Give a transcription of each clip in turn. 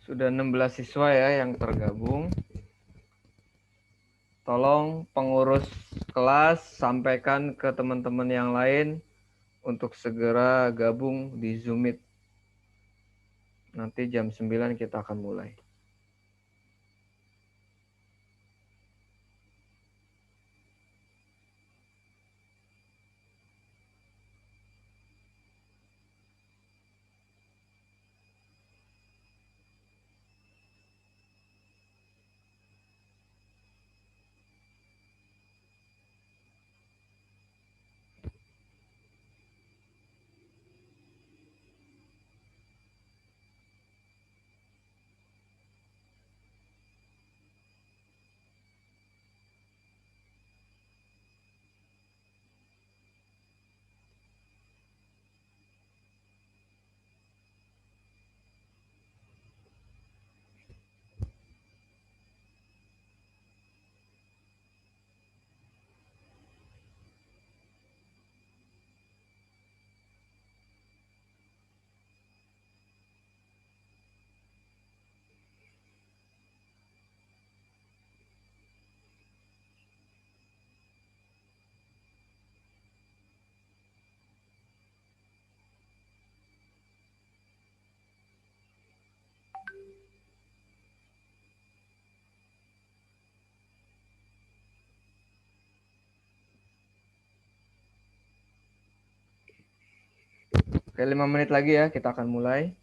Sudah 16 siswa ya yang tergabung. Tolong pengurus kelas sampaikan ke teman-teman yang lain untuk segera gabung di Zoom Meet. Nanti jam 9 kita akan mulai. Oke, 5 menit lagi ya, kita akan mulai.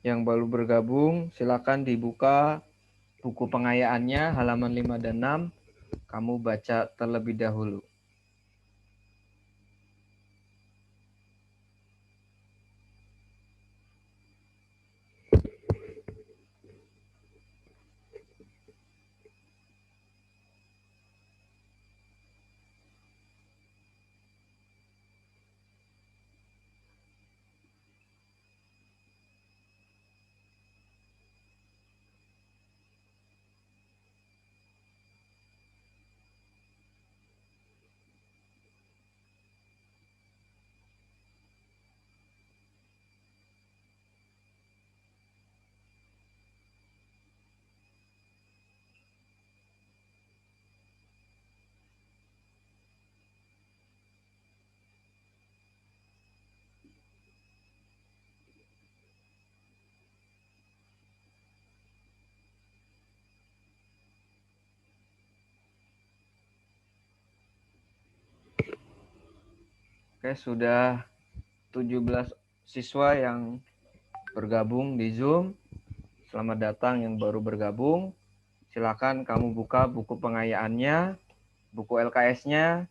Yang baru bergabung, silakan dibuka buku pengayaannya, halaman 5 dan 6. Kamu baca terlebih dahulu. Oke, sudah 17 siswa yang bergabung di Zoom. Selamat datang yang baru bergabung. Silakan kamu buka buku pengayaannya, buku LKS-nya,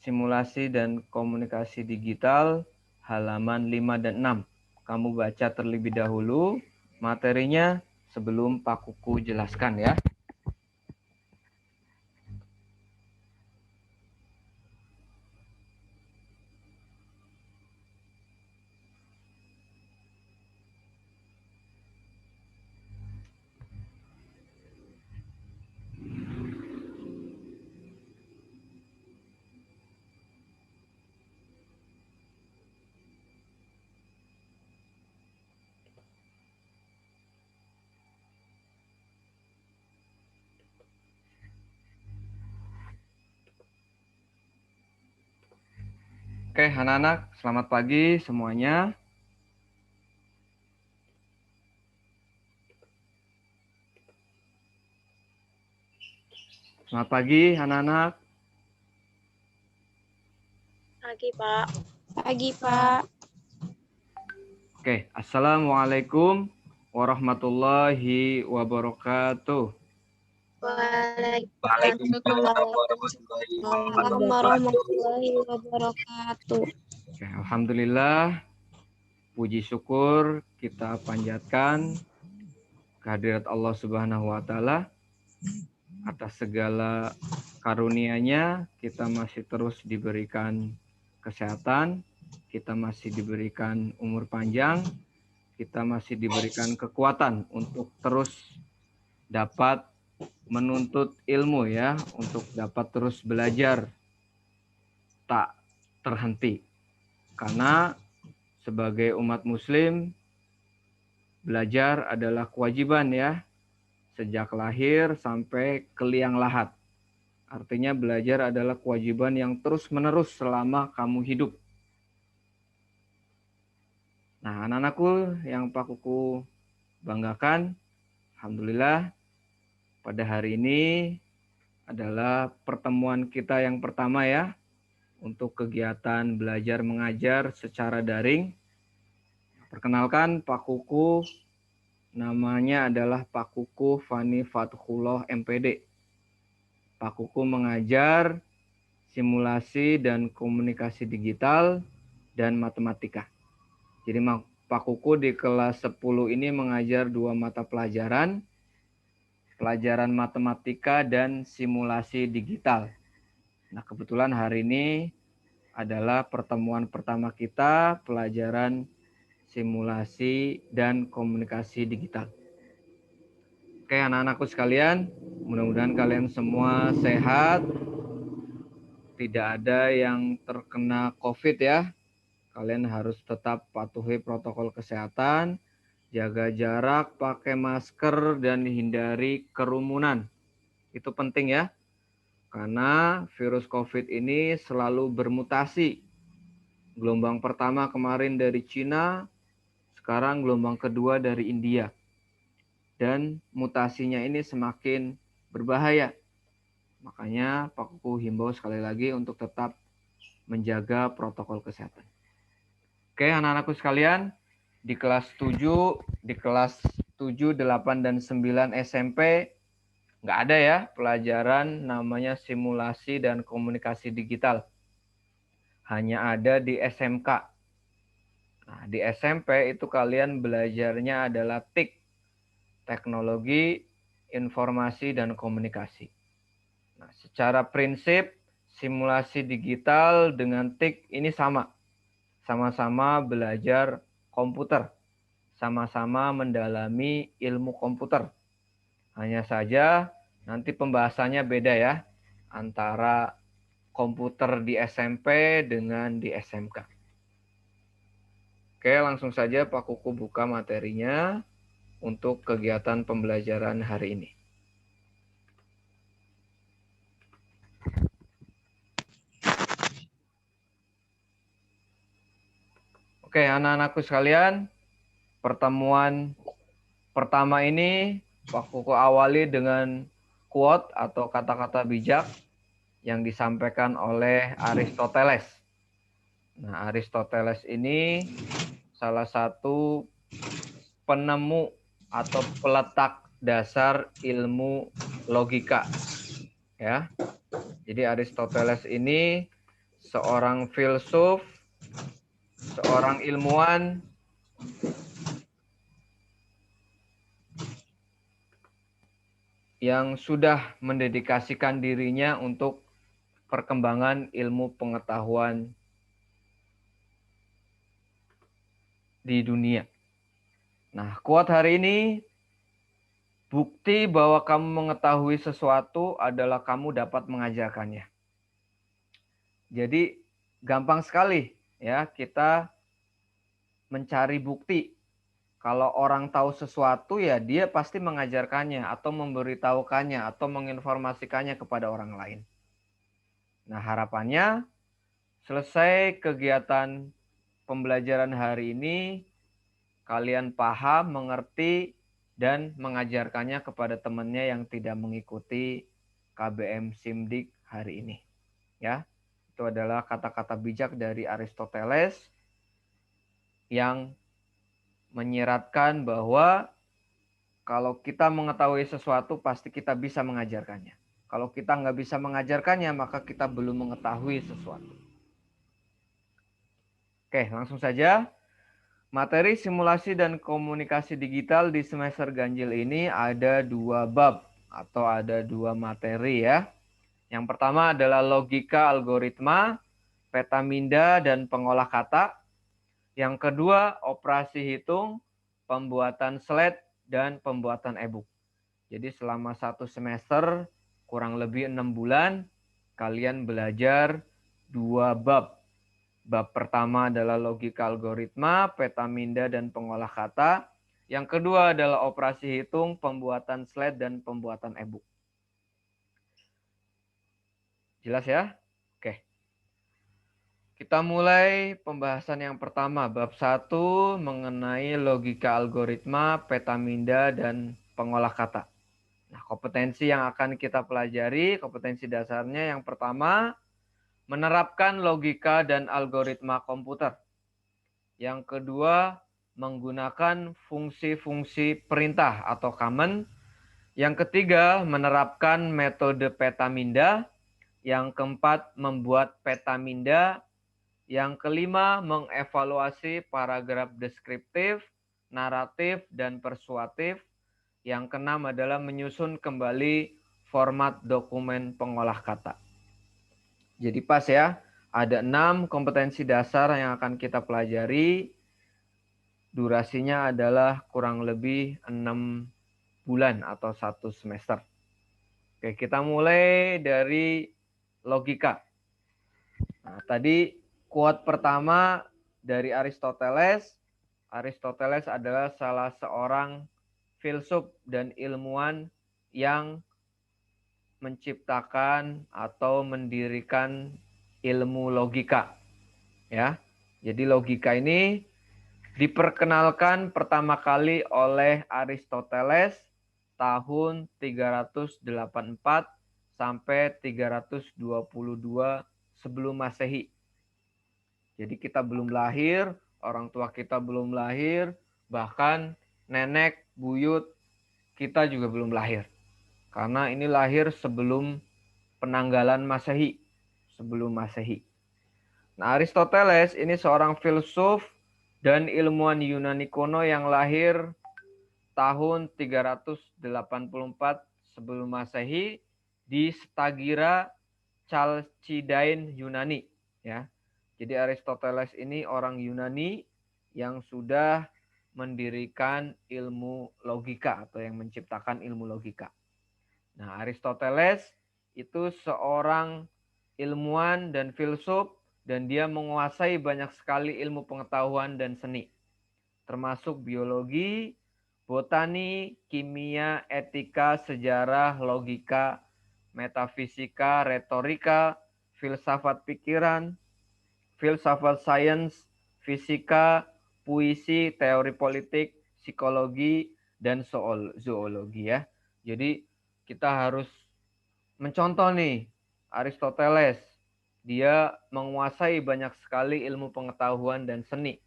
simulasi dan komunikasi digital, halaman 5 dan 6. Kamu baca terlebih dahulu materinya sebelum Pak Kuku jelaskan ya. Oke, anak-anak, selamat pagi semuanya. Selamat pagi, anak-anak. Pagi, Pak. Pagi, Pak. Oke, assalamualaikum warahmatullahi wabarakatuh. Waalaikumsalam warahmatullahi wabarakatuh. Oke, alhamdulillah, puji syukur kita panjatkan kehadirat Allah Subhanahu wa taala atas segala karunia-Nya. Kita masih terus diberikan kesehatan, kita masih diberikan umur panjang, kita masih diberikan kekuatan untuk terus dapat menuntut ilmu ya, untuk dapat terus belajar tak terhenti. Karena sebagai umat muslim, belajar adalah kewajiban ya, sejak lahir sampai ke liang lahat. Artinya belajar adalah kewajiban yang terus-menerus selama kamu hidup. Nah, anak-anakku yang Pak Kuku banggakan, alhamdulillah pada hari ini adalah pertemuan kita yang pertama ya, untuk kegiatan belajar mengajar secara daring. Perkenalkan Pak Kuku, namanya adalah Pak Kuku Fani Fathullah MPD. Pak Kuku mengajar simulasi dan komunikasi digital dan matematika. Jadi Pak Kuku di kelas 10 ini mengajar 2 mata pelajaran, pelajaran matematika dan simulasi digital. Nah, kebetulan hari ini adalah pertemuan pertama kita pelajaran simulasi dan komunikasi digital. Oke, anak-anakku sekalian, mudah-mudahan kalian semua sehat, tidak ada yang terkena COVID ya. Kalian harus tetap patuhi protokol kesehatan, jaga jarak, pakai masker, dan hindari kerumunan. Itu penting ya, karena virus COVID ini selalu bermutasi. Gelombang pertama kemarin dari Cina, sekarang gelombang kedua dari India. Dan mutasinya ini semakin berbahaya. Makanya Pak Kuku himbau sekali lagi untuk tetap menjaga protokol kesehatan. Oke, anak-anakku sekalian, di kelas 7, 8, dan 9 SMP nggak ada ya pelajaran namanya simulasi dan komunikasi digital. Hanya ada di SMK. Nah, di SMP itu kalian belajarnya adalah TIK, teknologi, informasi, dan komunikasi. Nah, secara prinsip, simulasi digital dengan TIK ini sama. Sama-sama belajar komputer. Sama-sama mendalami ilmu komputer. Hanya saja nanti pembahasannya beda ya, antara komputer di SMP dengan di SMK. Oke, langsung saja Pak Kuku buka materinya untuk kegiatan pembelajaran hari ini. Oke, anak-anakku sekalian, pertemuan pertama ini Pak Kuku awali dengan quote atau kata-kata bijak yang disampaikan oleh Aristoteles. Nah, Aristoteles ini salah satu penemu atau peletak dasar ilmu logika. Ya. Jadi Aristoteles ini seorang filsuf, seorang ilmuwan yang sudah mendedikasikan dirinya untuk perkembangan ilmu pengetahuan di dunia. Nah, quote hari ini, bukti bahwa kamu mengetahui sesuatu adalah kamu dapat mengajarkannya. Jadi gampang sekali ya kita mencari bukti. Kalau orang tahu sesuatu ya dia pasti mengajarkannya atau memberitahukannya atau menginformasikannya kepada orang lain. Nah, harapannya selesai kegiatan pembelajaran hari ini kalian paham, mengerti, dan mengajarkannya kepada temannya yang tidak mengikuti KBM Simdik hari ini. Ya, itu adalah kata-kata bijak dari Aristoteles yang menyiratkan bahwa kalau kita mengetahui sesuatu pasti kita bisa mengajarkannya. Kalau kita nggak bisa mengajarkannya maka kita belum mengetahui sesuatu. Oke, langsung saja. Materi simulasi dan komunikasi digital di semester ganjil ini ada 2 bab atau ada 2 materi ya. Yang pertama adalah logika algoritma, peta minda, dan pengolah kata. Yang kedua operasi hitung, pembuatan slide, dan pembuatan e-book. Jadi selama 1 semester kurang lebih 6 bulan kalian belajar 2 bab. Bab pertama adalah logika algoritma, petaminda, dan pengolah kata. Yang kedua adalah operasi hitung, pembuatan slide, dan pembuatan e-book. Jelas ya? Oke. Kita mulai pembahasan yang pertama, bab 1 mengenai logika algoritma, petaminda, dan pengolah kata. Nah, kompetensi yang akan kita pelajari, kompetensi dasarnya yang pertama, menerapkan logika dan algoritma komputer. Yang kedua, menggunakan fungsi-fungsi perintah atau command. Yang ketiga, menerapkan metode petaminda. Yang keempat, membuat petaminda. Yang kelima, mengevaluasi paragraf deskriptif, naratif, dan persuatif. Yang keenam adalah menyusun kembali format dokumen pengolah kata. Jadi pas ya, ada 6 kompetensi dasar yang akan kita pelajari. Durasinya adalah kurang lebih 6 bulan atau 1 semester. Oke, kita mulai dari logika. Nah, tadi quote pertama dari Aristoteles. Aristoteles adalah salah seorang filsuf dan ilmuwan yang menciptakan atau mendirikan ilmu logika. Ya. Jadi logika ini diperkenalkan pertama kali oleh Aristoteles tahun 384 sampai 322 sebelum Masehi. Jadi kita belum lahir, orang tua kita belum lahir, bahkan nenek, buyut kita juga belum lahir. Karena ini lahir sebelum penanggalan Masehi, sebelum Masehi. Nah, Aristoteles ini seorang filsuf dan ilmuwan Yunani kuno yang lahir tahun 384 sebelum Masehi di Stagira, Chalcidice, Yunani, ya. Jadi Aristoteles ini orang Yunani yang sudah mendirikan ilmu logika atau yang menciptakan ilmu logika. Nah, Aristoteles itu seorang ilmuwan dan filsuf dan dia menguasai banyak sekali ilmu pengetahuan dan seni, termasuk biologi, botani, kimia, etika, sejarah, logika, metafisika, retorika, filsafat pikiran, filsafat sains, fisika, puisi, teori politik, psikologi, dan zoologi ya. Jadi kita harus mencontoh nih Aristoteles. Dia menguasai banyak sekali ilmu pengetahuan dan seni.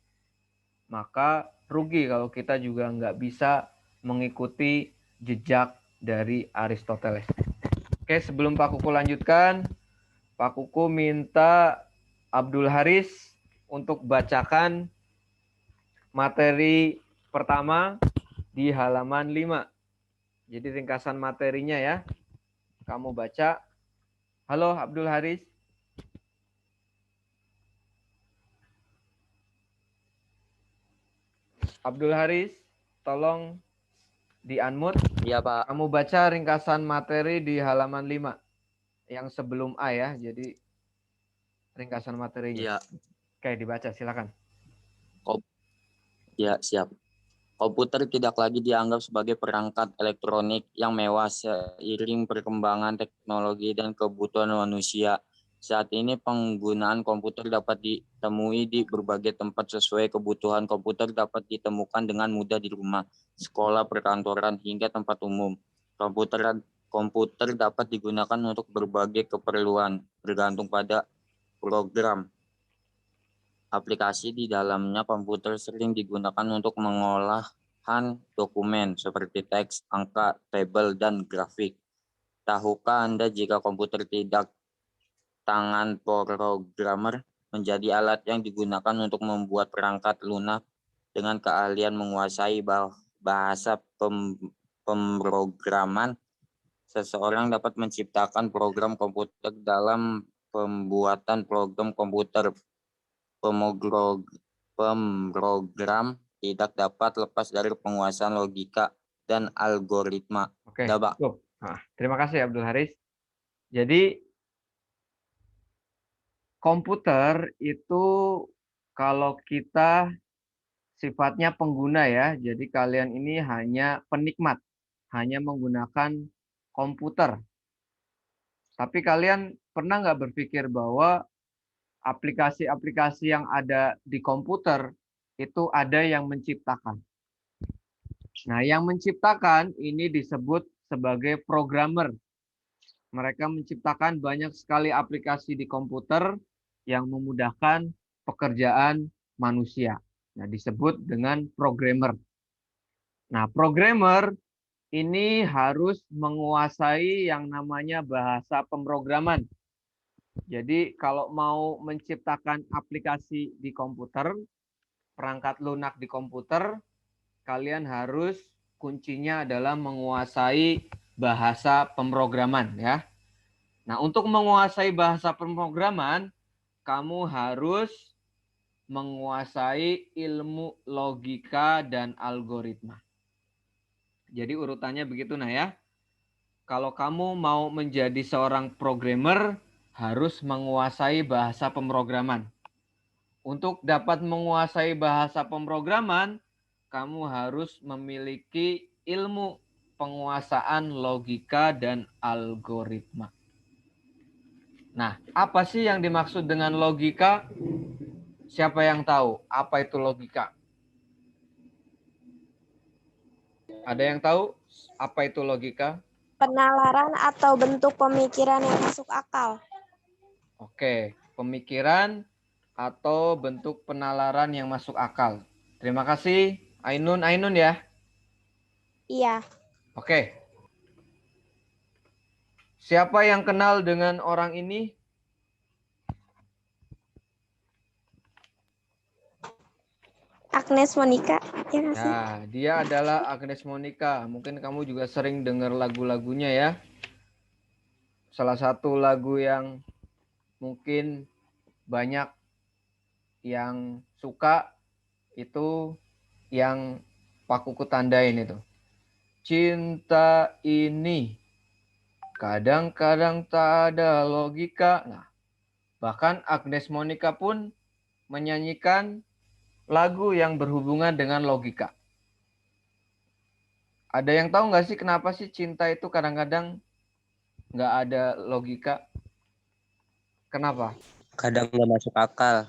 Maka rugi kalau kita juga nggak bisa mengikuti jejak dari Aristoteles. Oke, sebelum Pak Kuku lanjutkan, Pak Kuku minta Abdul Haris untuk bacakan materi pertama di halaman 5. Jadi ringkasan materinya ya. Kamu baca. Halo Abdul Haris. Abdul Haris, tolong di-unmute. Iya, Pak. Kamu baca ringkasan materi di halaman 5. Yang sebelum A ya. Jadi ringkasan materinya. Iya. Oke, dibaca silakan. Ya, siap. Komputer tidak lagi dianggap sebagai perangkat elektronik yang mewah seiring perkembangan teknologi dan kebutuhan manusia. Saat ini penggunaan komputer dapat ditemui di berbagai tempat sesuai kebutuhan. Komputer dapat ditemukan dengan mudah di rumah, sekolah, perkantoran, hingga tempat umum. Komputer dapat digunakan untuk berbagai keperluan, bergantung pada program. Aplikasi di dalamnya. Komputer sering digunakan untuk mengolahan dokumen seperti teks, angka, tabel, dan grafik. Tahukah Anda jika komputer tidak tangan programmer menjadi alat yang digunakan untuk membuat perangkat lunak dengan keahlian menguasai bahasa pemrograman? Seseorang dapat menciptakan program komputer. Dalam pembuatan program komputer, pemrogram tidak dapat lepas dari penguasaan logika dan algoritma. Oke, Pak. Nah, terima kasih Abdul Haris. Jadi komputer itu kalau kita sifatnya pengguna ya, jadi kalian ini hanya penikmat, hanya menggunakan komputer. Tapi kalian pernah nggak berpikir bahwa aplikasi-aplikasi yang ada di komputer itu ada yang menciptakan. Nah, yang menciptakan ini disebut sebagai programmer. Mereka menciptakan banyak sekali aplikasi di komputer yang memudahkan pekerjaan manusia. Nah, disebut dengan programmer. Nah, programmer ini harus menguasai yang namanya bahasa pemrograman. Jadi, kalau mau menciptakan aplikasi di komputer, perangkat lunak di komputer, kalian harus kuncinya adalah menguasai bahasa pemrograman ya. Nah, untuk menguasai bahasa pemrograman, kamu harus menguasai ilmu logika dan algoritma. Jadi urutannya begitu nah ya. Kalau kamu mau menjadi seorang programmer, harus menguasai bahasa pemrograman. Untuk dapat menguasai bahasa pemrograman, kamu harus memiliki ilmu penguasaan logika dan algoritma. Nah, apa sih yang dimaksud dengan logika? Siapa yang tahu apa itu logika? Ada yang tahu apa itu logika? Penalaran atau bentuk pemikiran yang masuk akal. Oke, pemikiran atau bentuk penalaran yang masuk akal. Terima kasih Ainun. Ainun ya. Iya. Oke. Siapa yang kenal dengan orang ini? Agnes Monica. Ya nggak sih? Ya, dia adalah Agnes Monica. Mungkin kamu juga sering dengar lagu-lagunya ya. Salah satu lagu yang mungkin banyak yang suka itu yang Pak Kuku tandain itu. Cinta ini kadang-kadang tak ada logika. Nah, bahkan Agnes Monica pun menyanyikan lagu yang berhubungan dengan logika. Ada yang tahu nggak sih kenapa sih cinta itu kadang-kadang nggak ada logika? Kenapa? Kadang nggak masuk akal,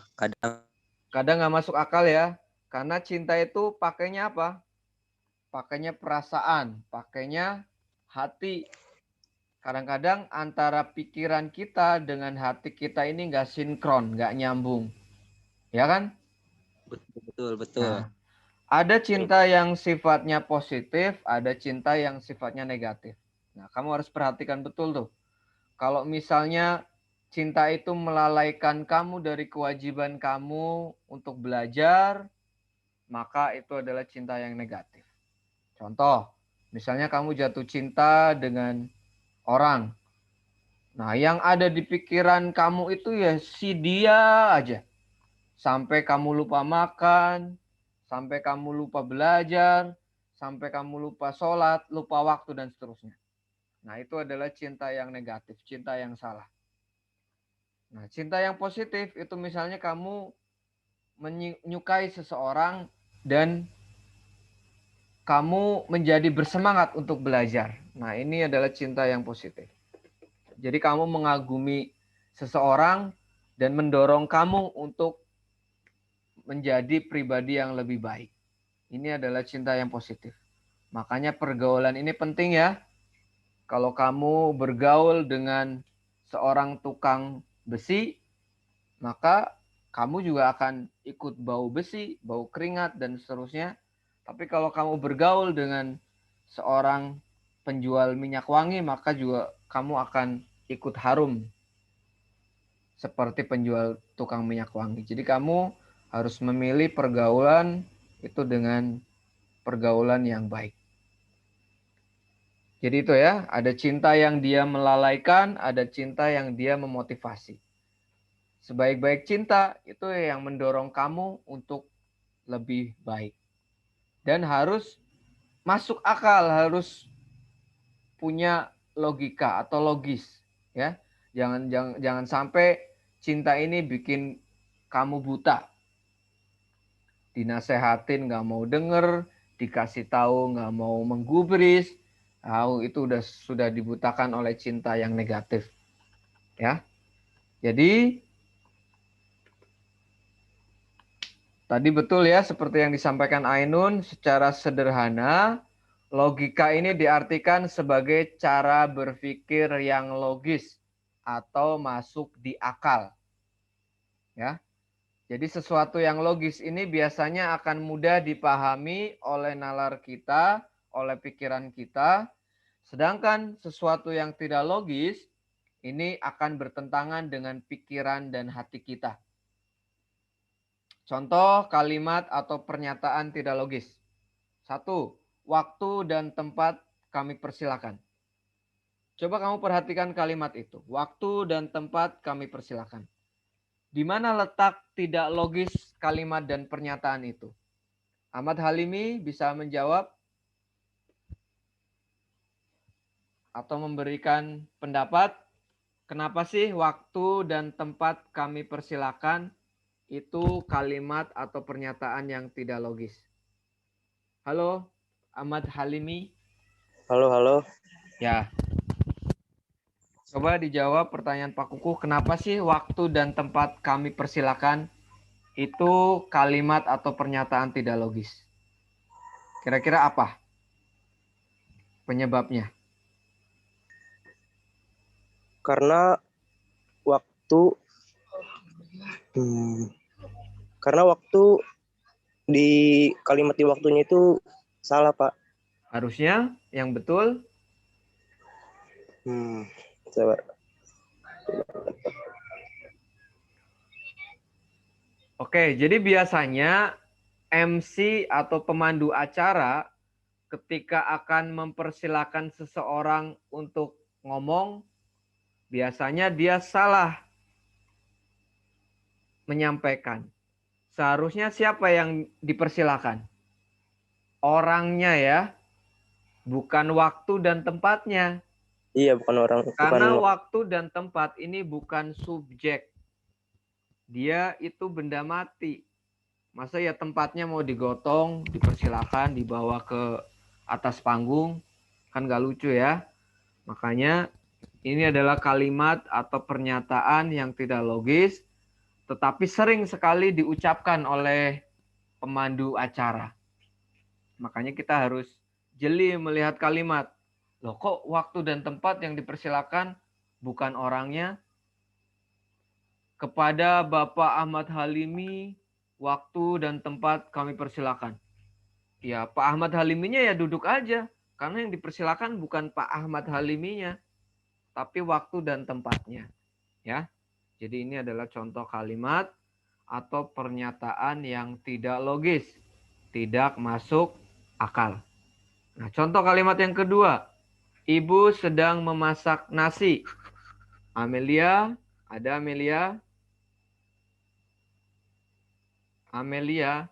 Kadang nggak masuk akal ya. Karena cinta itu pakainya apa? Pakainya perasaan, pakainya hati. Kadang-kadang antara pikiran kita dengan hati kita ini nggak sinkron, nggak nyambung. Ya kan? betul. Nah, ada cinta yang sifatnya positif, ada cinta yang sifatnya negatif. Nah, kamu harus perhatikan betul tuh. Kalau misalnya cinta itu melalaikan kamu dari kewajiban kamu untuk belajar, maka itu adalah cinta yang negatif. Contoh, misalnya kamu jatuh cinta dengan orang. Nah, yang ada di pikiran kamu itu ya si dia aja. Sampai kamu lupa makan, sampai kamu lupa belajar, sampai kamu lupa sholat, lupa waktu, dan seterusnya. Nah, itu adalah cinta yang negatif, cinta yang salah. Nah, cinta yang positif itu misalnya kamu menyukai seseorang dan kamu menjadi bersemangat untuk belajar. Nah, ini adalah cinta yang positif. Jadi kamu mengagumi seseorang dan mendorong kamu untuk menjadi pribadi yang lebih baik. Ini adalah cinta yang positif. Makanya pergaulan ini penting ya. Kalau kamu bergaul dengan seorang tukang besi, maka kamu juga akan ikut bau besi, bau keringat, dan seterusnya. Tapi kalau kamu bergaul dengan seorang penjual minyak wangi, maka juga kamu akan ikut harum seperti penjual tukang minyak wangi. Jadi kamu harus memilih pergaulan itu dengan pergaulan yang baik. Jadi itu ya, ada cinta yang dia melalaikan, ada cinta yang dia memotivasi. Sebaik-baik cinta itu yang mendorong kamu untuk lebih baik. Dan harus masuk akal, harus punya logika atau logis, ya. Jangan sampai cinta ini bikin kamu buta. Dinasehatin nggak mau denger, dikasih tahu nggak mau menggubris, itu sudah dibutakan oleh cinta yang negatif. Ya. Jadi tadi betul ya, seperti yang disampaikan Ainun, secara sederhana, logika ini diartikan sebagai cara berpikir yang logis atau masuk di akal. Ya. Jadi sesuatu yang logis ini biasanya akan mudah dipahami oleh nalar kita, oleh pikiran kita. Sedangkan sesuatu yang tidak logis ini akan bertentangan dengan pikiran dan hati kita. Contoh kalimat atau pernyataan tidak logis. 1. Waktu dan tempat kami persilakan. Coba kamu perhatikan kalimat itu. Waktu dan tempat kami persilakan. Di mana letak tidak logis kalimat dan pernyataan itu? Ahmad Halimi bisa menjawab atau memberikan pendapat. Kenapa sih waktu dan tempat kami persilakan itu kalimat atau pernyataan yang tidak logis? Halo, Ahmad Halimi. Halo. Ya. Coba dijawab pertanyaan Pak Kuku, kenapa sih waktu dan tempat kami persilakan itu kalimat atau pernyataan tidak logis? Kira-kira apa penyebabnya? Karena waktu di kalimat di waktunya itu salah, Pak. Harusnya yang betul. Coba. Oke, jadi biasanya MC atau pemandu acara ketika akan mempersilahkan seseorang untuk ngomong, biasanya dia salah menyampaikan. Seharusnya siapa yang dipersilakan? Orangnya ya, bukan waktu dan tempatnya. Iya, bukan orang. Karena waktu dan tempat ini bukan subjek. Dia itu benda mati. Masa ya tempatnya mau digotong, dipersilakan, dibawa ke atas panggung, kan gak lucu ya. Makanya ini adalah kalimat atau pernyataan yang tidak logis, tetapi sering sekali diucapkan oleh pemandu acara. Makanya kita harus jeli melihat kalimat. Loh kok waktu dan tempat yang dipersilakan bukan orangnya? Kepada Bapak Ahmad Halimi, waktu dan tempat kami persilakan. Ya, Pak Ahmad Haliminya ya duduk aja. Karena yang dipersilakan bukan Pak Ahmad Haliminya, tapi waktu dan tempatnya. Ya, jadi ini adalah contoh kalimat atau pernyataan yang tidak logis, tidak masuk akal. Nah, contoh kalimat yang kedua. Ibu sedang memasak nasi. Amelia, ada Amelia? Amelia,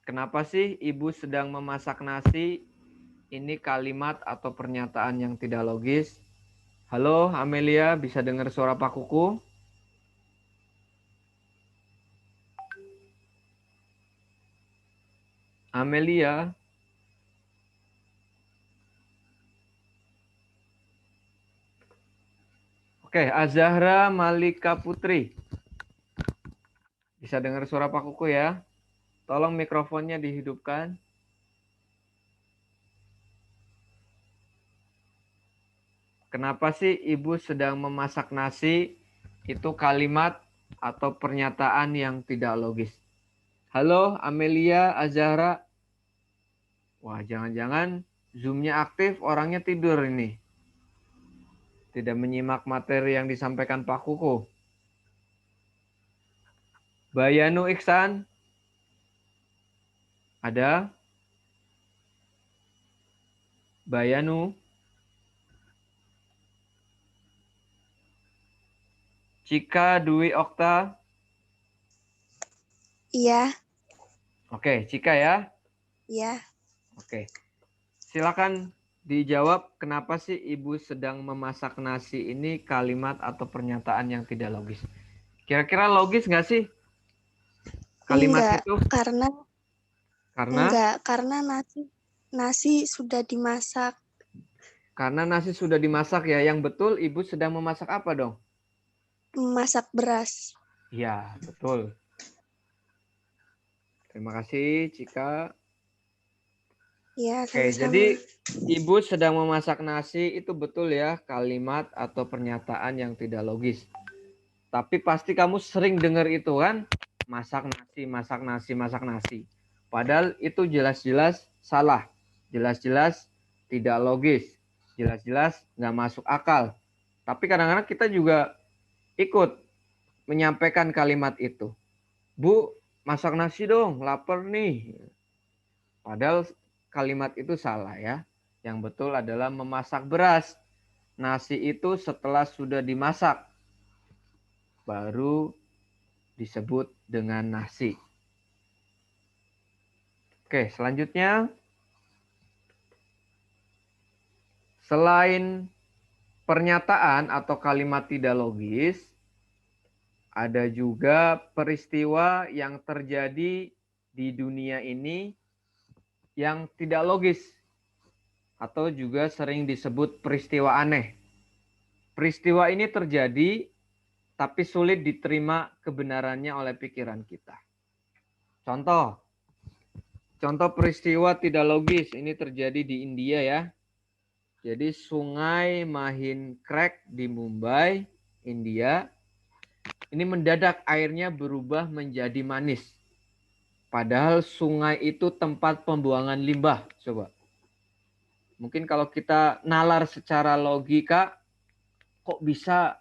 kenapa sih ibu sedang memasak nasi? Ini kalimat atau pernyataan yang tidak logis. Halo Amelia, bisa dengar suara Pak Kuku? Amelia. Oke, Azahra Malika Putri. Bisa dengar suara Pak Kuku ya? Tolong mikrofonnya dihidupkan. Kenapa sih ibu sedang memasak nasi? Itu kalimat atau pernyataan yang tidak logis. Halo Amelia, Azahra. Wah, jangan-jangan Zoom-nya aktif, orangnya tidur ini. Tidak menyimak materi yang disampaikan Pak Kuku. Bayanu Iksan. Ada? Bayanu. Cika Dwi Okta. Iya. Oke, Cika ya. Iya. Oke. Silakan dijawab kenapa sih ibu sedang memasak nasi ini kalimat atau pernyataan yang tidak logis. Kira-kira logis nggak sih kalimat Enggak, itu? karena Karena nasi sudah dimasak. karena nasi sudah dimasak ya. Yang betul ibu sedang memasak apa dong? Memasak beras. Ya, betul. Terima kasih, Cika. Ya, Oke, sama-sama. jadi ibu sedang memasak nasi itu betul ya, kalimat atau pernyataan yang tidak logis. Tapi pasti kamu sering dengar itu kan, masak nasi, masak nasi, masak nasi. Padahal itu jelas-jelas salah, jelas-jelas tidak logis, jelas-jelas nggak masuk akal. Tapi kadang-kadang kita juga ikut menyampaikan kalimat itu. Bu, masak nasi dong, lapar nih. Padahal kalimat itu salah ya. Yang betul adalah memasak beras. Nasi itu setelah sudah dimasak baru disebut dengan nasi. Oke, selanjutnya selain pernyataan atau kalimat tidak logis, ada juga peristiwa yang terjadi di dunia ini yang tidak logis atau juga sering disebut peristiwa aneh. Peristiwa ini terjadi tapi sulit diterima kebenarannya oleh pikiran kita. Contoh peristiwa tidak logis ini terjadi di India ya. Jadi sungai Mahin Creek di Mumbai, India, ini mendadak airnya berubah menjadi manis. Padahal sungai itu tempat pembuangan limbah, coba. Mungkin kalau kita nalar secara logika, kok bisa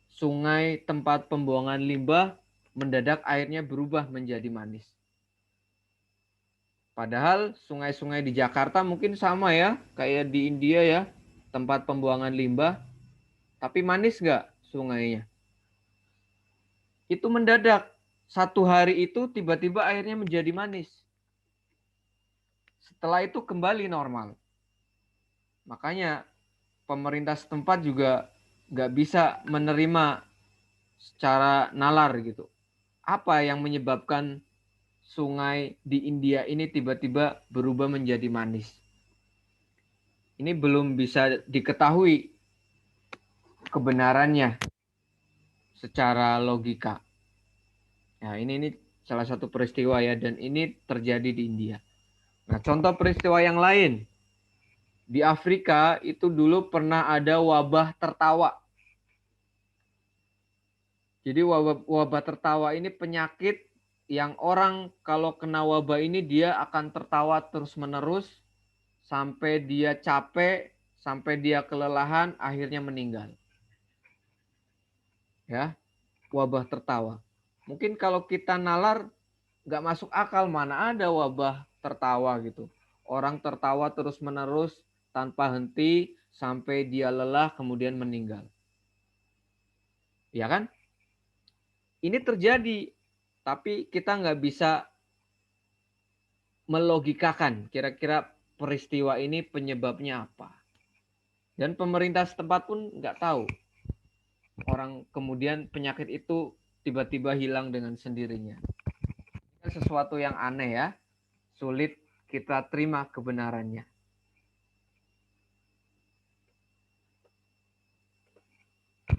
sungai tempat pembuangan limbah mendadak airnya berubah menjadi manis? Padahal sungai-sungai di Jakarta mungkin sama ya, kayak di India ya, tempat pembuangan limbah. Tapi manis nggak sungainya? Itu mendadak. Satu hari itu tiba-tiba airnya menjadi manis. Setelah itu kembali normal. Makanya pemerintah setempat juga nggak bisa menerima secara nalar gitu. Apa yang menyebabkan sungai di India ini tiba-tiba berubah menjadi manis? Ini belum bisa diketahui kebenarannya secara logika. Nah, ini salah satu peristiwa ya, dan ini terjadi di India. Nah, contoh peristiwa yang lain. Di Afrika itu dulu pernah ada wabah tertawa. Jadi wabah tertawa ini penyakit yang orang kalau kena wabah ini dia akan tertawa terus-menerus sampai dia capek, sampai dia kelelahan, akhirnya meninggal. Ya, wabah tertawa. Mungkin kalau kita nalar nggak masuk akal, mana ada wabah tertawa gitu. Orang tertawa terus-menerus tanpa henti sampai dia lelah kemudian meninggal. Ya kan? Ini terjadi, tapi kita nggak bisa melogikakan kira-kira peristiwa ini penyebabnya apa. Dan pemerintah setempat pun nggak tahu. Orang kemudian penyakit itu tiba-tiba hilang dengan sendirinya. Ini sesuatu yang aneh ya, sulit kita terima kebenarannya.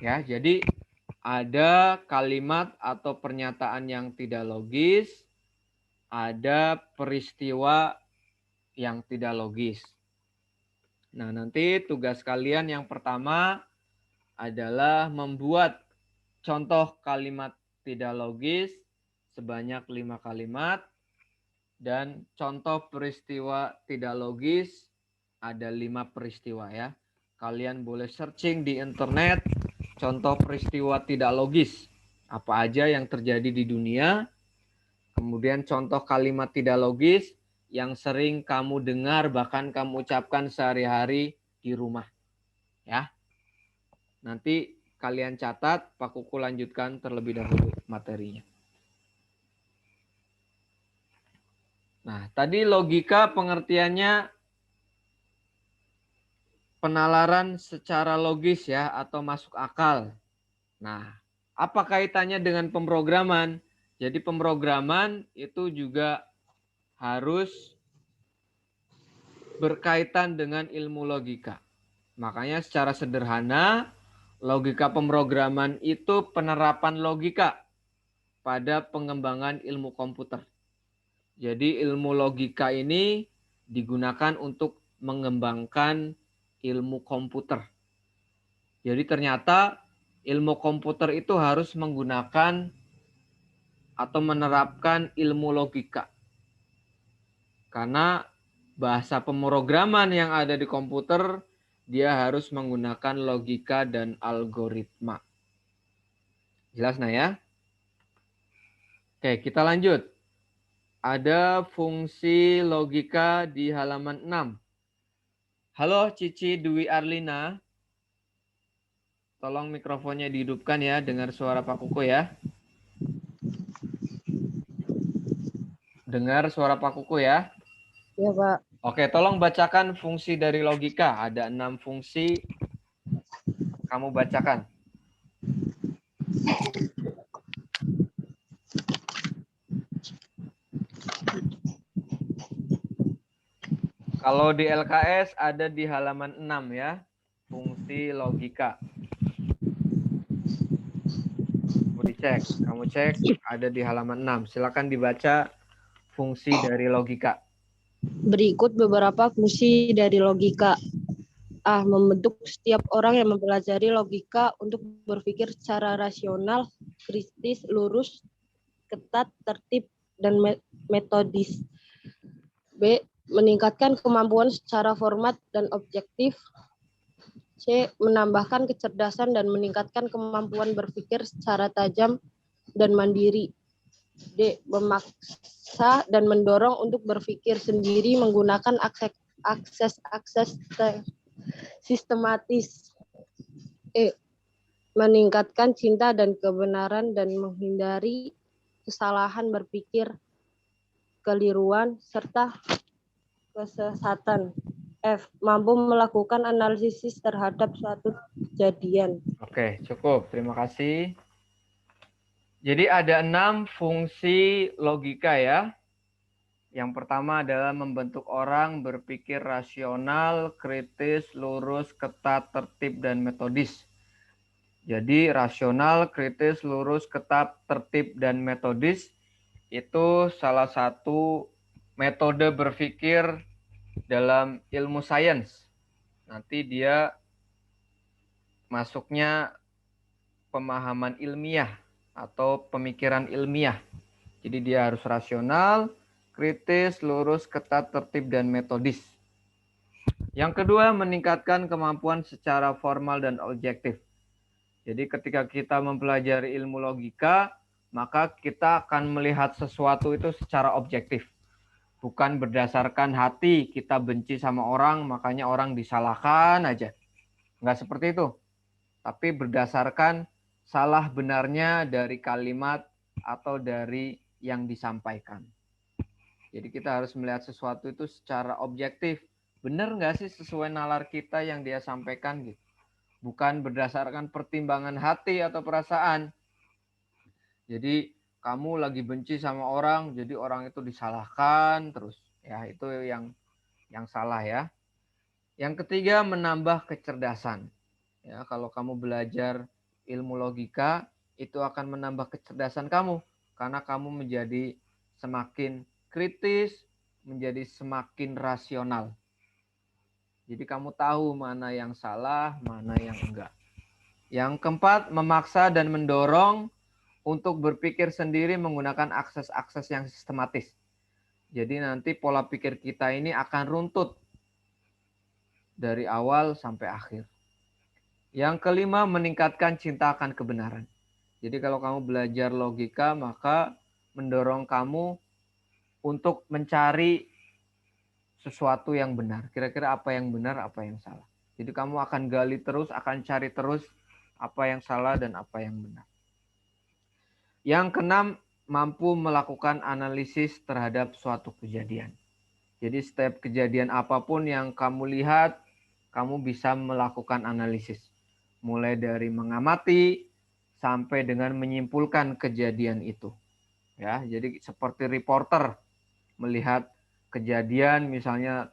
Ya, jadi ada kalimat atau pernyataan yang tidak logis, ada peristiwa yang tidak logis. Nah, nanti tugas kalian yang pertama adalah membuat contoh kalimat tidak logis sebanyak 5 kalimat dan contoh peristiwa tidak logis ada 5 peristiwa ya. Kalian boleh searching di internet contoh peristiwa tidak logis apa aja yang terjadi di dunia. Kemudian contoh kalimat tidak logis yang sering kamu dengar bahkan kamu ucapkan sehari-hari di rumah. Ya. Nanti kalian catat, Pak Kuku lanjutkan terlebih dahulu materinya. Nah, tadi logika pengertiannya penalaran secara logis ya atau masuk akal. Nah, apa kaitannya dengan pemrograman? Jadi pemrograman itu juga harus berkaitan dengan ilmu logika. Makanya secara sederhana, logika pemrograman itu penerapan logika pada pengembangan ilmu komputer. Jadi ilmu logika ini digunakan untuk mengembangkan ilmu komputer. Jadi ternyata ilmu komputer itu harus menggunakan atau menerapkan ilmu logika. Karena bahasa pemrograman yang ada di komputer, dia harus menggunakan logika dan algoritma. Jelas nah ya? Oke, kita lanjut. Ada fungsi logika di halaman 6. Halo Cici Dwi Arlina. Tolong mikrofonnya dihidupkan ya, dengar suara Pak Kuko ya. Dengar suara Pak Kuko ya. Ya, Pak. Oke, tolong bacakan fungsi dari logika. Ada 6 fungsi. Kamu bacakan. Kalau di LKS ada di halaman 6 ya. Fungsi logika. Mau dicek. Kamu cek ada di halaman 6. Silakan dibaca fungsi dari logika. Berikut beberapa fungsi dari logika. A. Membentuk setiap orang yang mempelajari logika untuk berpikir secara rasional, kritis, lurus, ketat, tertib, dan metodis. B. Meningkatkan kemampuan secara format dan objektif. C. Menambahkan kecerdasan dan meningkatkan kemampuan berpikir secara tajam dan mandiri. D. Memaksa dan mendorong untuk berpikir sendiri menggunakan akses sistematis. E. Meningkatkan cinta dan kebenaran dan menghindari kesalahan berpikir, keliruan, serta kesesatan. F. Mampu melakukan analisis terhadap suatu kejadian. Oke, cukup. Terima kasih. Jadi ada 6 fungsi logika ya. Yang pertama adalah membentuk orang berpikir rasional, kritis, lurus, ketat, tertib, dan metodis. Jadi rasional, kritis, lurus, ketat, tertib, dan metodis itu salah satu metode berpikir dalam ilmu sains. Nanti dia masuknya pemahaman ilmiah atau pemikiran ilmiah. Jadi dia harus rasional, kritis, lurus, ketat, tertib, dan metodis. Yang kedua, meningkatkan kemampuan secara formal dan objektif. Jadi ketika kita mempelajari ilmu logika, maka kita akan melihat sesuatu itu secara objektif. Bukan berdasarkan hati, kita benci sama orang, makanya orang disalahkan aja. Enggak seperti itu. Tapi berdasarkan salah benarnya dari kalimat atau dari yang disampaikan. Jadi kita harus melihat sesuatu itu secara objektif. Benar nggak sih sesuai nalar kita yang dia sampaikan gitu. Bukan berdasarkan pertimbangan hati atau perasaan. Jadi kamu lagi benci sama orang, jadi orang itu disalahkan terus. Ya itu yang salah ya. Yang ketiga, menambah kecerdasan. Ya, kalau kamu belajar ilmu logika, itu akan menambah kecerdasan kamu. Karena kamu menjadi semakin kritis, menjadi semakin rasional. Jadi kamu tahu mana yang salah, mana yang enggak. Yang keempat, memaksa dan mendorong untuk berpikir sendiri menggunakan akses-akses yang sistematis. Jadi nanti pola pikir kita ini akan runtut dari awal sampai akhir. Yang kelima, meningkatkan cinta akan kebenaran. Jadi kalau kamu belajar logika, maka mendorong kamu untuk mencari sesuatu yang benar. Kira-kira apa yang benar, apa yang salah. Jadi kamu akan gali terus, akan cari terus apa yang salah dan apa yang benar. Yang keenam, mampu melakukan analisis terhadap suatu kejadian. Jadi setiap kejadian apapun yang kamu lihat, kamu bisa melakukan analisis. Mulai dari mengamati sampai dengan menyimpulkan kejadian itu. Ya, jadi seperti reporter melihat kejadian misalnya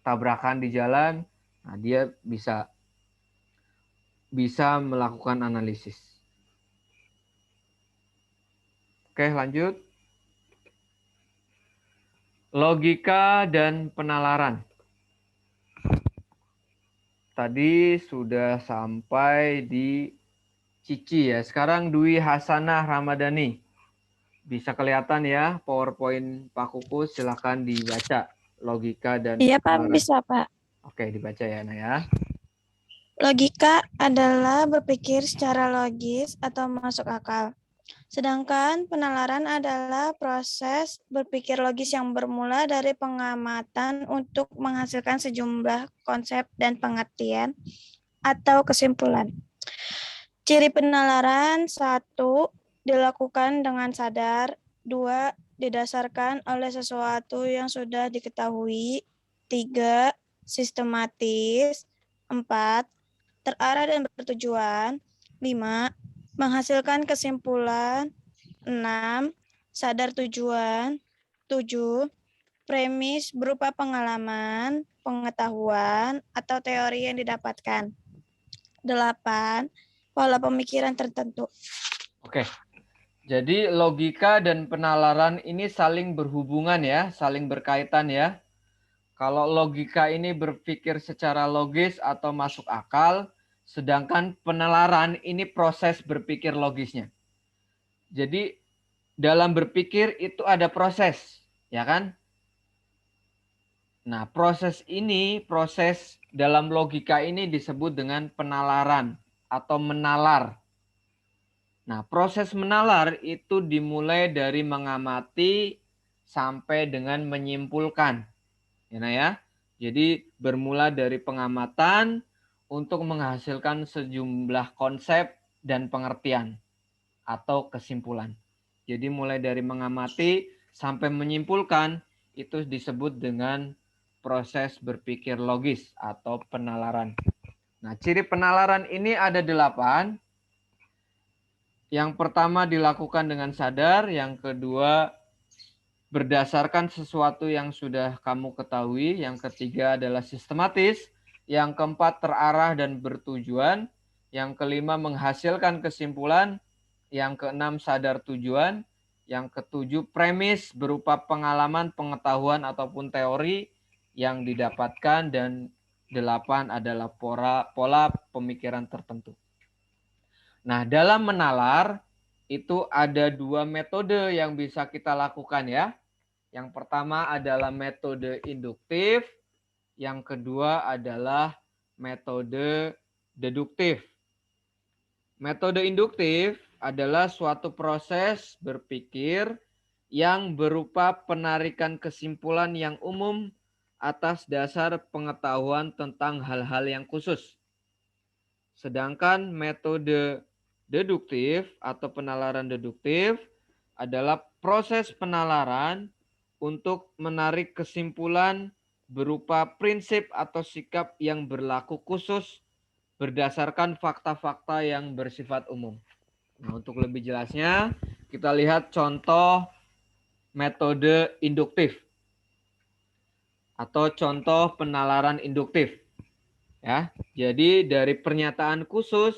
tabrakan di jalan, nah dia bisa melakukan analisis. Oke, lanjut. Logika dan penalaran. Tadi sudah sampai di Cici ya. Sekarang Dwi Hasanah Ramadhani. Bisa kelihatan ya PowerPoint Pak Kuku, silakan dibaca logika dan Iya, Pak, penalaran. bisa, Pak. Oke, dibaca ya, Nah ya. Logika adalah berpikir secara logis atau masuk akal. Sedangkan penalaran adalah proses berpikir logis yang bermula dari pengamatan untuk menghasilkan sejumlah konsep dan pengertian atau kesimpulan. Ciri penalaran: 1. Dilakukan dengan sadar. 2. Didasarkan oleh sesuatu yang sudah diketahui. 3. Sistematis. 4. Terarah dan bertujuan. 5. Menghasilkan kesimpulan. 6. Sadar tujuan. 7. Premis berupa pengalaman, pengetahuan, atau teori yang didapatkan. 8. Pola pemikiran tertentu. Oke. Jadi logika dan penalaran ini saling berhubungan ya, saling berkaitan ya. Kalau logika ini berpikir secara logis atau masuk akal, sedangkan penalaran ini proses berpikir logisnya. Jadi dalam berpikir itu ada proses, ya kan? Nah, proses dalam logika ini disebut dengan penalaran atau menalar. Nah, proses menalar itu dimulai dari mengamati sampai dengan menyimpulkan. Ya. Jadi bermula dari pengamatan untuk menghasilkan sejumlah konsep dan pengertian atau kesimpulan. Jadi mulai dari mengamati sampai menyimpulkan itu disebut dengan proses berpikir logis atau penalaran. Nah, ciri penalaran ini ada 8. Yang pertama dilakukan dengan sadar, yang kedua berdasarkan sesuatu yang sudah kamu ketahui, yang ketiga adalah sistematis, yang keempat terarah dan bertujuan, yang kelima menghasilkan kesimpulan, yang keenam sadar tujuan, yang ketujuh premis berupa pengalaman, pengetahuan ataupun teori yang didapatkan, dan 8 adalah pola pemikiran tertentu. Nah, dalam menalar itu ada 2 metode yang bisa kita lakukan ya. Yang pertama adalah metode induktif, yang kedua adalah metode deduktif. Metode induktif adalah suatu proses berpikir yang berupa penarikan kesimpulan yang umum atas dasar pengetahuan tentang hal-hal yang khusus. Sedangkan metode deduktif atau penalaran deduktif adalah proses penalaran untuk menarik kesimpulan berupa prinsip atau sikap yang berlaku khusus berdasarkan fakta-fakta yang bersifat umum. Nah, untuk lebih jelasnya, kita lihat contoh metode induktif atau contoh penalaran induktif. Ya, jadi dari pernyataan khusus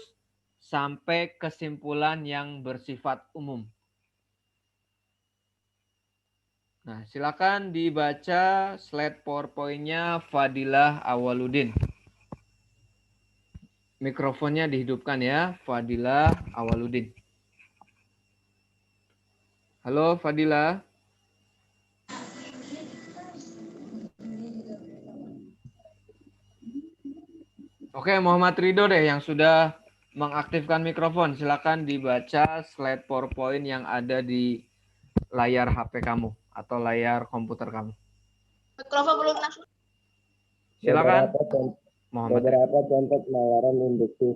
sampai kesimpulan yang bersifat umum. Nah, silakan dibaca slide PowerPoint-nya Fadilah Awaludin. Mikrofonnya dihidupkan ya, Fadilah Awaludin. Halo Fadilah. Oke, Muhammad Ridho deh yang sudah mengaktifkan mikrofon. Silakan dibaca slide PowerPoint yang ada di layar HP kamu atau layar komputer kamu. Mikrofon belum masuk. Silakan. Muhammad. Beberapa contoh penalaran induktif.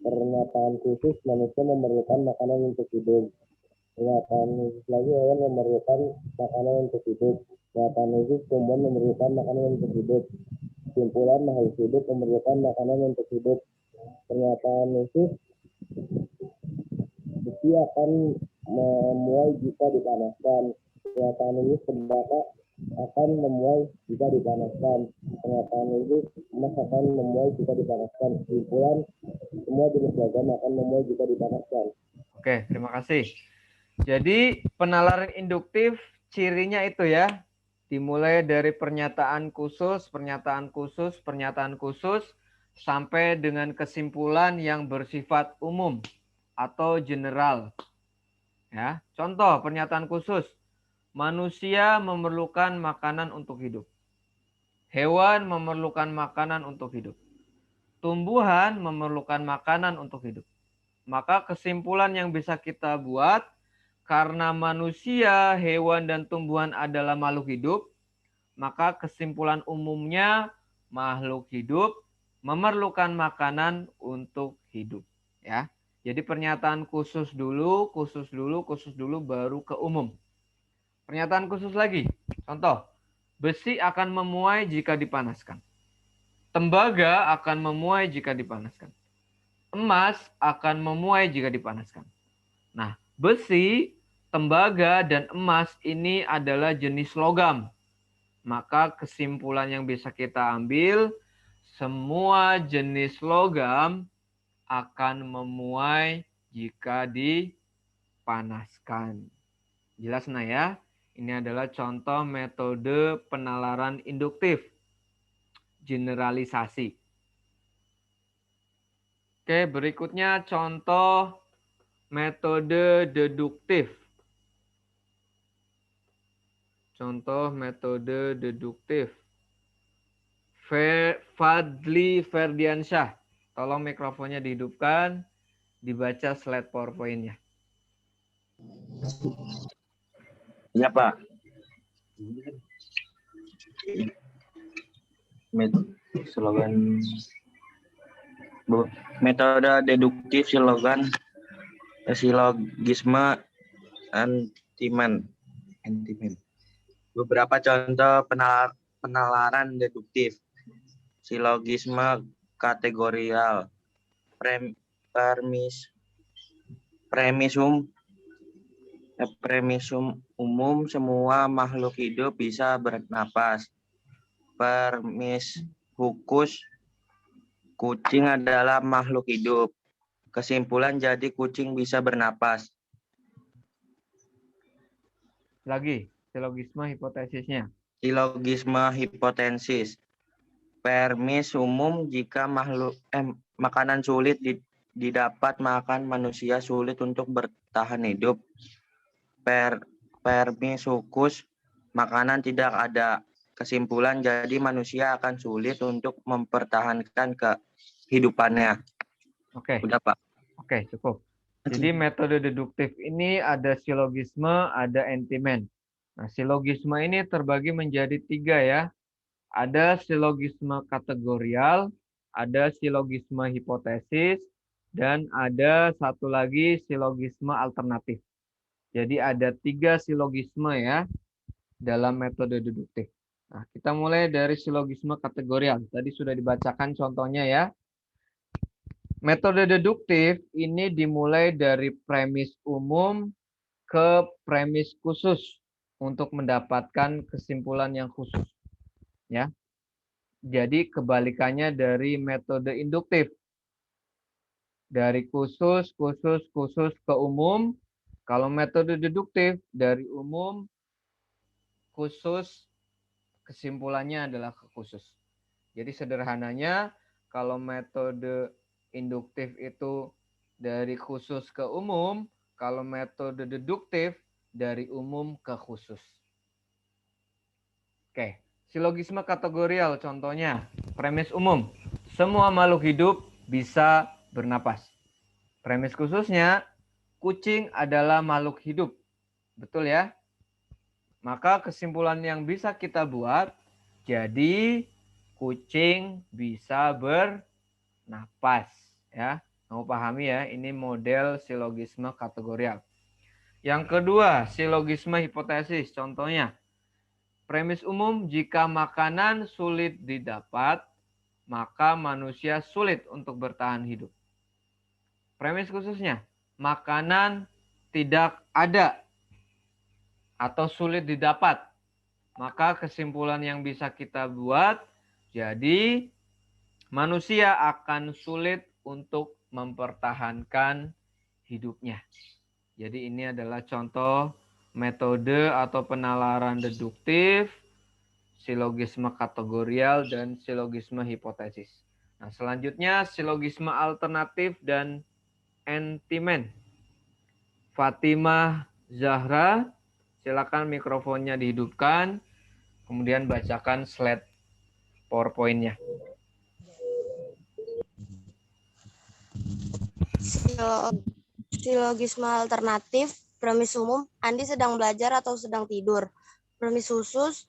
Pernyataan khusus, manusia memerlukan makanan untuk hidup. Pernyataan khusus lagi, hewan memerlukan makanan untuk hidup. Pernyataan khusus, tumbuhan memerlukan makanan untuk hidup. Kesimpulan, makhluk hidup memerlukan makanan untuk hidup. Pernyataan khusus, besi akan memuai jika dipanaskan. Pernyataan ini tembakau akan memuai jika dipanaskan. Pernyataan ini emas akan memuai jika dipanaskan. Kesimpulan, semua jenis logam akan memuai jika dipanaskan. Oke, terima kasih. Jadi penalaran induktif cirinya itu ya. Dimulai dari pernyataan khusus, pernyataan khusus, pernyataan khusus, sampai dengan kesimpulan yang bersifat umum atau general. Ya, contoh pernyataan khusus. Manusia memerlukan makanan untuk hidup. Hewan memerlukan makanan untuk hidup. Tumbuhan memerlukan makanan untuk hidup. Maka kesimpulan yang bisa kita buat, karena manusia, hewan, dan tumbuhan adalah makhluk hidup, maka kesimpulan umumnya makhluk hidup memerlukan makanan untuk hidup. Ya, jadi pernyataan khusus dulu, baru ke umum. Pernyataan khusus lagi. Contoh, besi akan memuai jika dipanaskan. Tembaga akan memuai jika dipanaskan. Emas akan memuai jika dipanaskan. Nah, besi, tembaga, dan emas ini adalah jenis logam. Maka kesimpulan yang bisa kita ambil, semua jenis logam akan memuai jika dipanaskan. Jelas nah ya? Ini adalah contoh metode penalaran induktif. Generalisasi. Oke, berikutnya contoh metode deduktif. Contoh metode deduktif. Fadli Ferdiansyah. Tolong mikrofonnya dihidupkan. Dibaca slide PowerPoint-nya. Iya, Pak. Slogan metode deduktif silogisme antiman. Beberapa contoh penalaran deduktif. Silogisme kategorial. Premisum umum, semua makhluk hidup bisa bernapas. Permis hukus, kucing adalah makhluk hidup. Kesimpulan, jadi kucing bisa bernapas. Lagi, silogisme hipotesisnya. Silogisme hipotesis. Permis umum, jika makanan sulit didapat, maka manusia sulit untuk bertahan hidup. Permis hukus, makanan tidak ada. Kesimpulan, jadi manusia akan sulit untuk mempertahankan kehidupannya. Oke. Udah, Pak. Oke, cukup. Jadi metode deduktif ini ada silogisme, ada entimen. Nah, silogisme ini terbagi menjadi 3 ya. Ada silogisme kategorial, ada silogisme hipotesis, dan ada satu lagi silogisme alternatif. Jadi ada 3 silogisme ya dalam metode deduktif. Nah, kita mulai dari silogisme kategorial. Tadi sudah dibacakan contohnya ya. Metode deduktif ini dimulai dari premis umum ke premis khusus untuk mendapatkan kesimpulan yang khusus. Ya. Jadi kebalikannya dari metode induktif. Dari khusus ke umum. Kalau metode deduktif dari umum khusus, kesimpulannya adalah ke khusus. Jadi sederhananya kalau metode induktif itu dari khusus ke umum, kalau metode deduktif dari umum ke khusus. Oke, silogisme kategorial contohnya, premis umum, semua makhluk hidup bisa bernapas. Premis khususnya, kucing adalah makhluk hidup. Betul ya? Maka kesimpulan yang bisa kita buat, jadi kucing bisa bernapas. Ya, mau pahami ya, ini model silogisme kategorial. Yang kedua, silogisme hipotesis. Contohnya, Premis umum, jika makanan sulit didapat, maka manusia sulit untuk bertahan hidup. Premis khususnya, makanan tidak ada atau sulit didapat. Maka kesimpulan yang bisa kita buat, jadi manusia akan sulit untuk mempertahankan hidupnya. Jadi ini adalah contoh metode atau penalaran deduktif, silogisme kategorial, dan silogisme hipotesis. Nah, selanjutnya silogisme alternatif dan entimen. Fatimah Zahra, silakan mikrofonnya dihidupkan, kemudian bacakan slide PowerPoint-nya. Silogisme alternatif, premis umum, Andi sedang belajar atau sedang tidur. Premis khusus,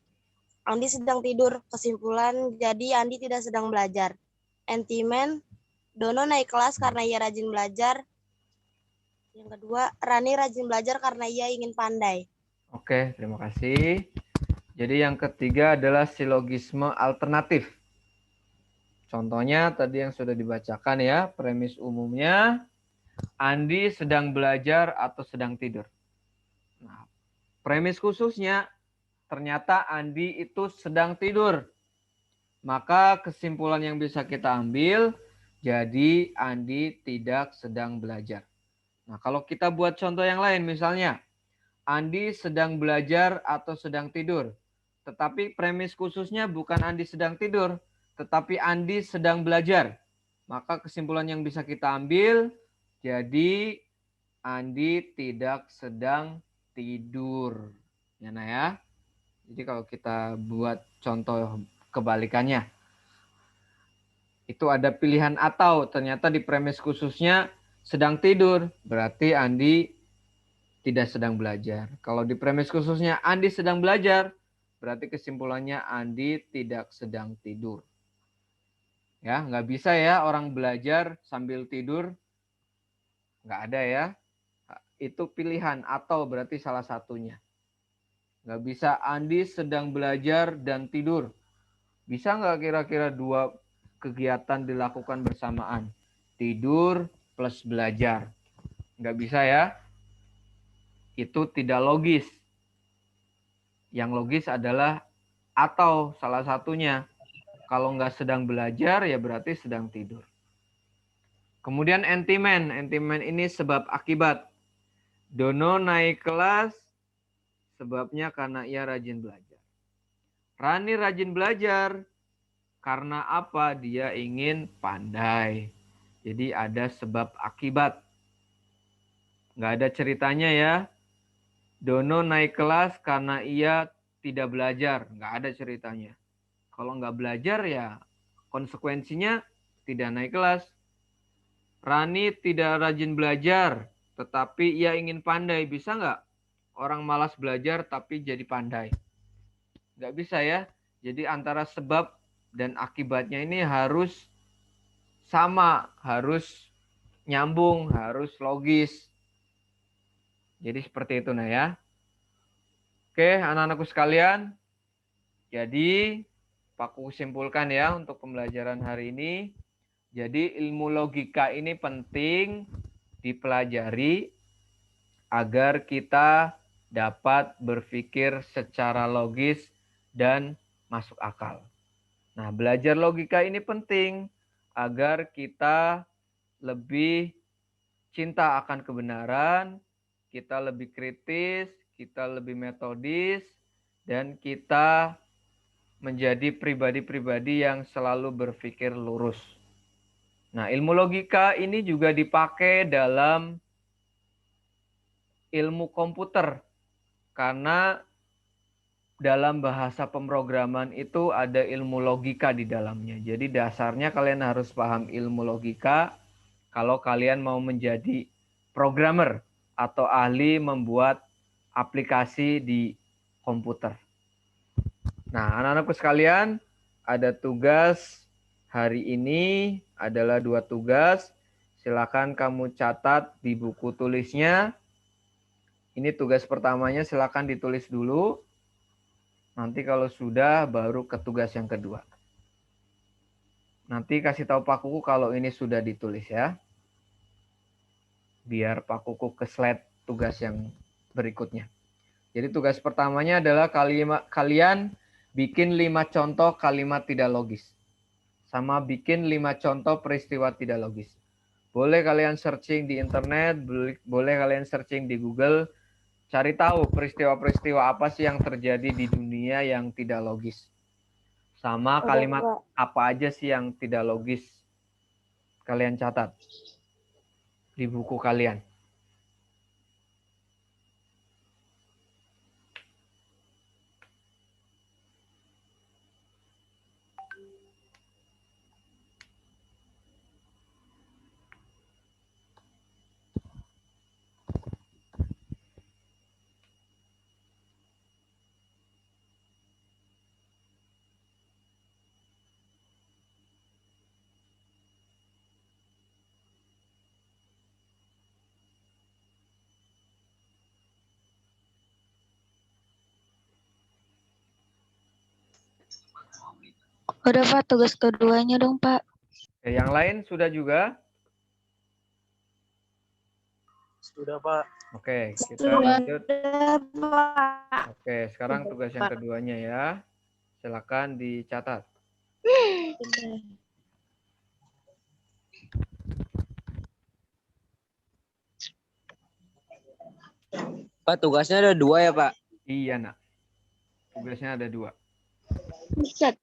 Andi sedang tidur. Kesimpulan, jadi Andi tidak sedang belajar. Entimen, Dono naik kelas karena ia rajin belajar. Yang kedua, Rani rajin belajar karena ia ingin pandai. Oke, terima kasih. Jadi yang ketiga adalah silogisme alternatif. Contohnya tadi yang sudah dibacakan ya, premis umumnya, Andi sedang belajar atau sedang tidur. Nah, premis khususnya, ternyata Andi itu sedang tidur. Maka kesimpulan yang bisa kita ambil, jadi Andi tidak sedang belajar. Nah, kalau kita buat contoh yang lain, misalnya, Andi sedang belajar atau sedang tidur. Tetapi premis khususnya bukan Andi sedang tidur, tetapi Andi sedang belajar. Maka kesimpulan yang bisa kita ambil, jadi Andi tidak sedang tidur. Ya, nah ya. Jadi kalau kita buat contoh kebalikannya, itu ada pilihan atau, ternyata di premis khususnya sedang tidur, berarti Andi tidak sedang belajar. Kalau di premis khususnya Andi sedang belajar, berarti kesimpulannya Andi tidak sedang tidur. Ya, nggak bisa ya orang belajar sambil tidur. Nggak ada ya. Itu pilihan atau berarti salah satunya. Nggak bisa Andi sedang belajar dan tidur. Bisa nggak kira-kira dua kegiatan dilakukan bersamaan? Tidur plus belajar. Nggak bisa ya. Itu tidak logis. Yang logis adalah atau salah satunya. Kalau nggak sedang belajar ya berarti sedang tidur. Kemudian entimen. Entimen ini sebab akibat. Dono naik kelas sebabnya karena ia rajin belajar. Rani rajin belajar karena apa? Dia ingin pandai. Jadi ada sebab akibat. Nggak ada ceritanya ya. Dono naik kelas karena ia tidak belajar. Nggak ada ceritanya. Kalau nggak belajar ya konsekuensinya tidak naik kelas. Rani tidak rajin belajar, tetapi ia ingin pandai. Bisa nggak? Orang malas belajar tapi jadi pandai. Nggak bisa ya. Jadi antara sebab dan akibatnya ini harus sama, harus nyambung, harus logis. Jadi seperti itu nah ya. Oke, anak-anakku sekalian. Jadi Pak simpulkan ya untuk pembelajaran hari ini. Jadi ilmu logika ini penting dipelajari agar kita dapat berpikir secara logis dan masuk akal. Nah, belajar logika ini penting agar kita lebih cinta akan kebenaran, kita lebih kritis, kita lebih metodis, dan kita menjadi pribadi-pribadi yang selalu berpikir lurus. Nah, ilmu logika ini juga dipakai dalam ilmu komputer. Karena dalam bahasa pemrograman itu ada ilmu logika di dalamnya. Jadi dasarnya kalian harus paham ilmu logika kalau kalian mau menjadi programmer atau ahli membuat aplikasi di komputer. Nah, anak-anakku sekalian, ada tugas hari ini adalah 2 tugas. Silakan kamu catat di buku tulisnya. Ini tugas pertamanya, silakan ditulis dulu. Nanti kalau sudah, baru ke tugas yang kedua. Nanti kasih tahu Pak Kuku kalau ini sudah ditulis ya. Biar Pak Kuku ke slide tugas yang berikutnya. Jadi tugas pertamanya adalah kalian bikin 5 contoh kalimat tidak logis. Sama bikin 5 contoh peristiwa tidak logis. Boleh kalian searching di internet, boleh kalian searching di Google. Cari tahu peristiwa-peristiwa apa sih yang terjadi di dunia yang tidak logis. Sama kalimat apa aja sih yang tidak logis. Kalian catat di buku kalian. Udah Pak, tugas keduanya dong Pak. Yang lain sudah juga? Sudah, Pak. Oke, kita lanjut. Oke, sekarang tugas yang keduanya ya. Silakan dicatat. Pak, tugasnya ada 2 ya, Pak? Iya, nak. Tugasnya ada 2. Bisa.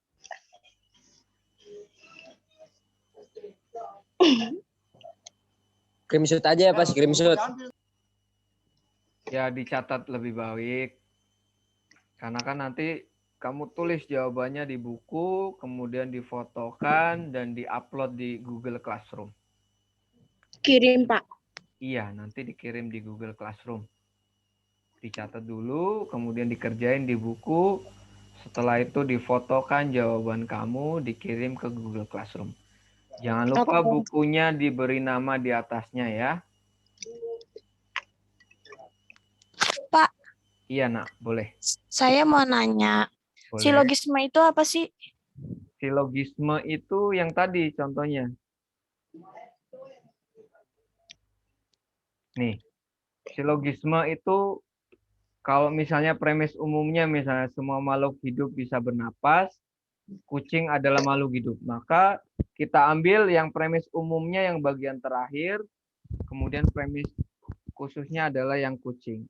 Screenshot aja ya, Pak, screenshot. Ya, dicatat lebih baik. Karena kan nanti kamu tulis jawabannya di buku, kemudian difotokan, dan diupload di Google Classroom. Kirim, Pak. Iya, nanti dikirim di Google Classroom. Dicatat dulu, kemudian dikerjain di buku. Setelah itu difotokan jawaban kamu, dikirim ke Google Classroom. Jangan lupa bukunya diberi nama di atasnya ya. Pak. Iya, nak, boleh. Saya mau nanya, Boleh. silogisme itu apa sih? Silogisme itu yang tadi contohnya. Nih, silogisme itu kalau misalnya premis umumnya misalnya semua makhluk hidup bisa bernapas, kucing adalah makhluk hidup. Maka kita ambil yang premis umumnya yang bagian terakhir, kemudian premis khususnya adalah yang kucing.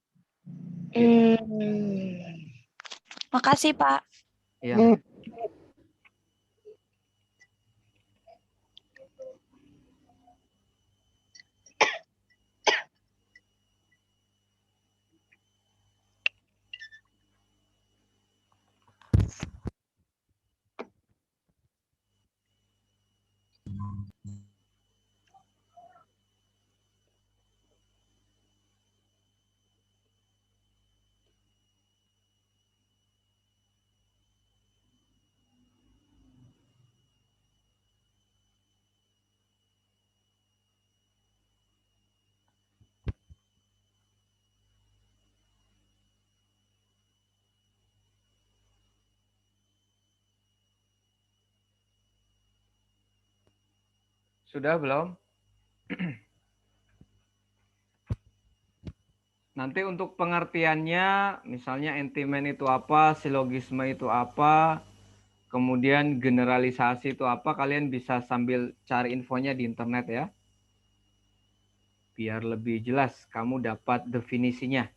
Makasih Pak. Iya. Sudah belum? Nanti untuk pengertiannya, misalnya entimen itu apa, silogisme itu apa, kemudian generalisasi itu apa, kalian bisa sambil cari infonya di internet ya. Biar lebih jelas, kamu dapat definisinya.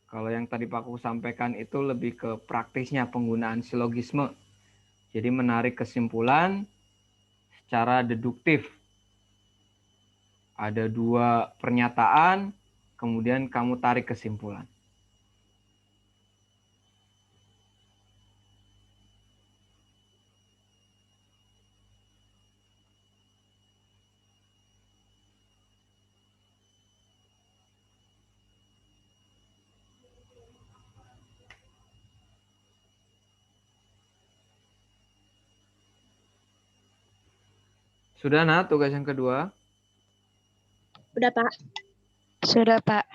Kalau yang tadi Pak Ku sampaikan itu lebih ke praktisnya penggunaan silogisme. Jadi menarik kesimpulan secara deduktif. Ada 2 pernyataan, kemudian kamu tarik kesimpulan. Sudah, Nak, tugas yang kedua? Udah, Pak. Sudah Pak.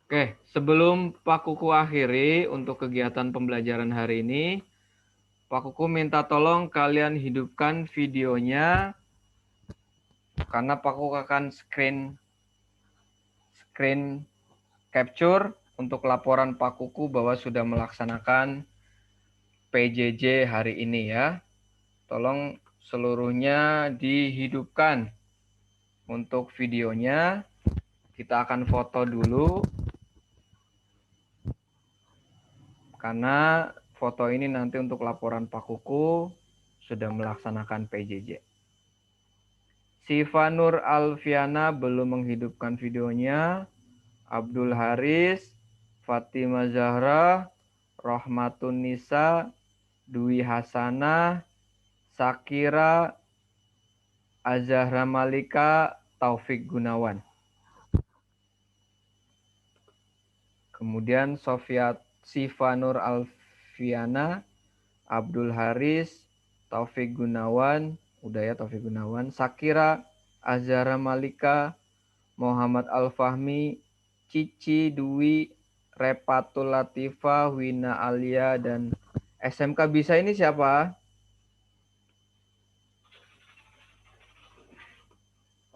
Oke, sebelum Pak Kuku akhiri untuk kegiatan pembelajaran hari ini, Pak Kuku minta tolong kalian hidupkan videonya karena Pak Kuku akan screen capture untuk laporan Pak Kuku bahwa sudah melaksanakan PJJ hari ini ya. Tolong seluruhnya dihidupkan untuk videonya. Kita akan foto dulu. Karena foto ini nanti untuk laporan Pak Kuku sudah melaksanakan PJJ. Siva Nur Alfiana belum menghidupkan videonya. Abdul Haris, Fatima Zahra, Rahmatun Nisa, Dwi Hasanah, Sakira, Azahra Malika, Taufik Gunawan. Kemudian Siva Nur Alfiana, Abdul Haris, Taufik Gunawan, udah ya Taufik Gunawan, Sakira, Azahra Malika, Muhammad Al-Fahmi, Cici, Dwi, Repatul Latifah, Wina Alia, dan SMK bisa ini siapa?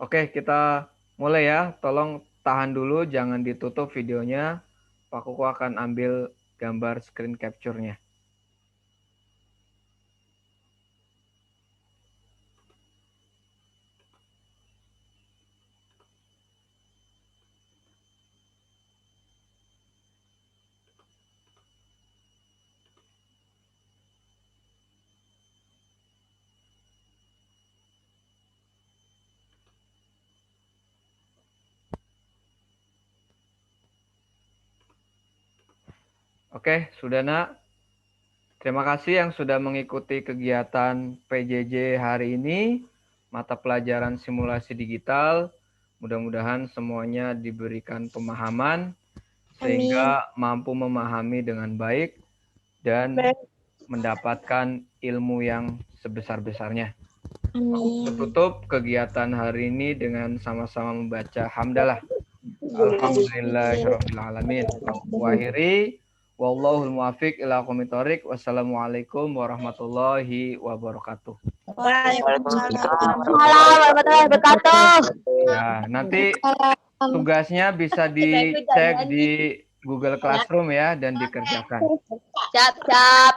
Oke, kita mulai ya. Tolong tahan dulu, jangan ditutup videonya. Pak Kuku akan ambil gambar screen capture-nya. Oke, sudah nak. Terima kasih yang sudah mengikuti kegiatan PJJ hari ini, mata pelajaran simulasi digital. Mudah-mudahan semuanya diberikan pemahaman sehingga mampu memahami dengan baik dan mendapatkan ilmu yang sebesar-besarnya. Amin. Tutup kegiatan hari ini dengan sama-sama membaca hamdalah. Alhamdulillahirabbil alamin. Wa akhiri wallahul muwaffiq ila aqwamit thoriq. Wassalamualaikum warahmatullahi wabarakatuh. Waalaikumsalam warahmatullahi wabarakatuh. Ya, nanti tugasnya bisa dicek di Google Classroom ya dan dikerjakan. Siap.